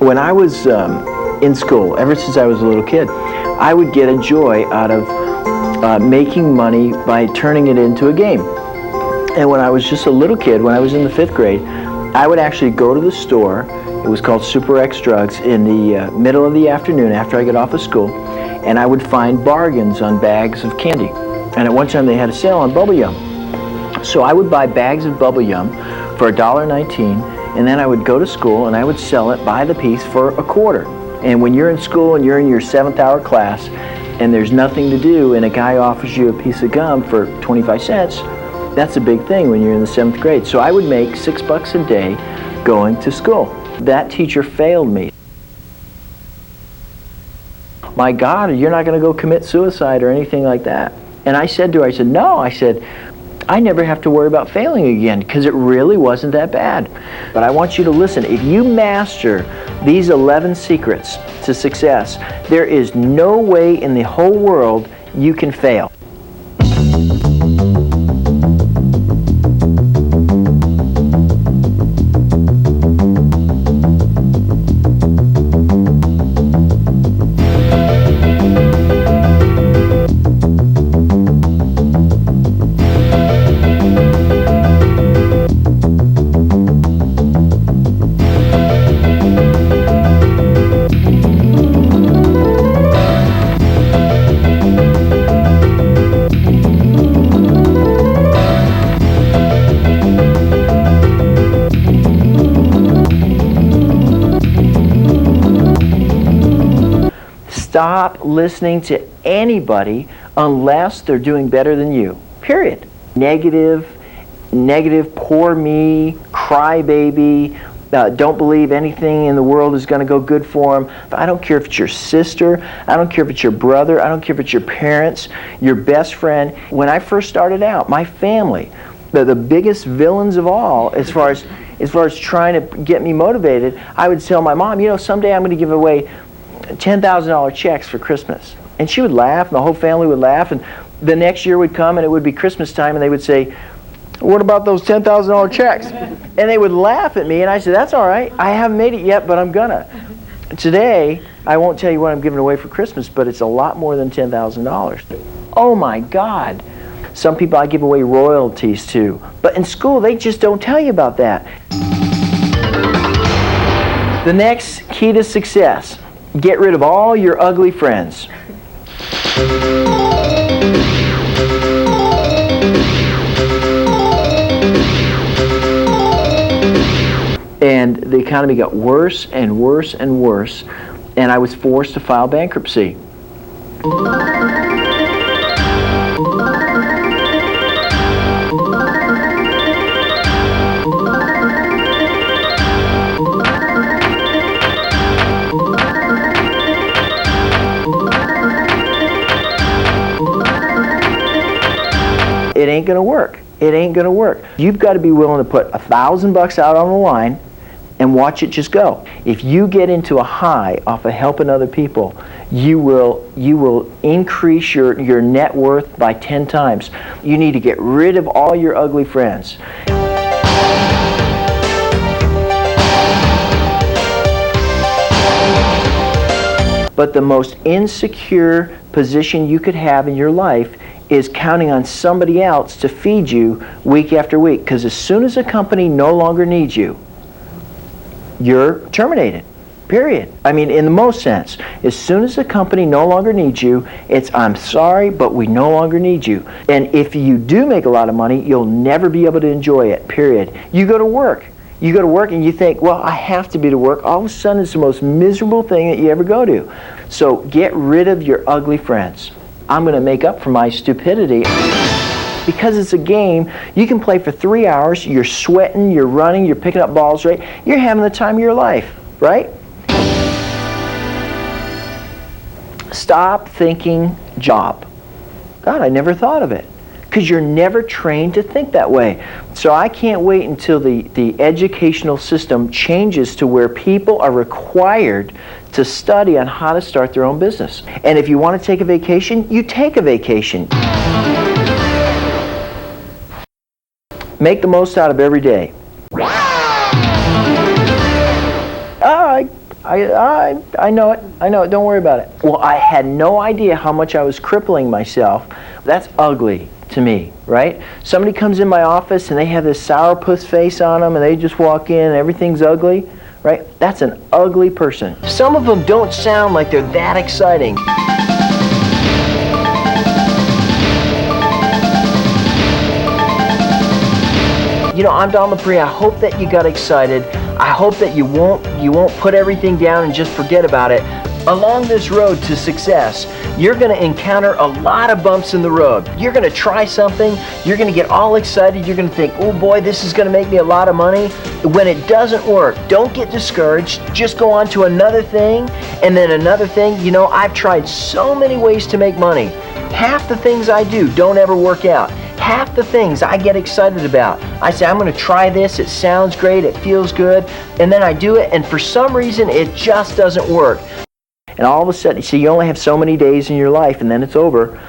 When I was in school, ever since I was a little kid, I would get a joy out of making money by turning it into a game. And when I was just a little kid, when I was in the 5th grade, I would actually go to the store. It was called Super X Drugs, in the middle of the afternoon after I got off of school, and I would find bargains on bags of candy. And at one time they had a sale on bubble yum. So I would buy bags of bubble yum for $1.19, and then I would go to school and I would sell it by the piece for $0.25. And when you're in school and you're in your 7th hour class and there's nothing to do and a guy offers you a piece of gum for 25 cents, that's a big thing when you're in the 7th grade. So I would make $6 a day going to school. That teacher failed me. My God, you're not going to go commit suicide or anything like that. And I said to her, I said, no, I said, I never have to worry about failing again, because it really wasn't that bad. But I want you to listen. If you master these 11 secrets to success, there is no way in the whole world you can fail. Stop listening to anybody unless they're doing better than you, period. Negative, poor me, crybaby, don't believe anything in the world is going to go good for them. I don't care if it's your sister, I don't care if it's your brother, I don't care if it's your parents, your best friend. When I first started out, my family, the biggest villains of all, as far as trying to get me motivated, I would tell my mom, you know, someday I'm going to give away $10,000 checks for Christmas. And she would laugh, and the whole family would laugh, and the next year would come and it would be Christmas time and they would say, what about those $10,000 checks? And they would laugh at me, and I said, that's all right, I haven't made it yet, but I'm gonna. Today, I won't tell you what I'm giving away for Christmas, but it's a lot more than $10,000. Oh my God. Some people I give away royalties to, but in school they just don't tell you about that. The next key to success: get rid of all your ugly friends. And the economy got worse and worse and worse, and I was forced to file bankruptcy. It ain't gonna work. It ain't gonna work. You've got to be willing to put $1,000 out on the line and watch it just go. If you get into a high off of helping other people, you will increase your net worth by 10 times. You need to get rid of all your ugly friends. But the most insecure position you could have in your life is counting on somebody else to feed you week after week. Because as soon as a company no longer needs you, you're terminated, period. I mean, in the most sense. As soon as a company no longer needs you, it's, I'm sorry, but we no longer need you. And if you do make a lot of money, you'll never be able to enjoy it, period. You go to work. You go to work and you think, well, I have to be to work. All of a sudden, it's the most miserable thing that you ever go to. So get rid of your ugly friends. I'm going to make up for my stupidity. Because it's a game, you can play for 3 hours, you're sweating, you're running, you're picking up balls, right? You're having the time of your life, right? Stop thinking job. God, I never thought of it. Because you're never trained to think that way. So I can't wait until the educational system changes to where people are required to study on how to start their own business. And if you want to take a vacation, you take a vacation. Make the most out of every day. I know it. I know it. Don't worry about it. Well, I had no idea how much I was crippling myself. That's ugly to me, right? Somebody comes in my office and they have this sourpuss face on them and they just walk in and everything's ugly, right? That's an ugly person. Some of them don't sound like they're that exciting. You know, I'm Don LAPRE. I hope that you got excited. I hope that you won't put everything down and just forget about it. Along this road to success, you're going to encounter a lot of bumps in the road. You're going to try something, you're going to get all excited, you're going to think, oh boy, this is going to make me a lot of money. When it doesn't work, don't get discouraged. Just go on to another thing and then another thing. You know, I've tried so many ways to make money. Half the things I do don't ever work out. Half the things I get excited about, I say, I'm going to try this, it sounds great, it feels good, and then I do it, and for some reason, it just doesn't work. And all of a sudden, see, you only have so many days in your life, and then it's over.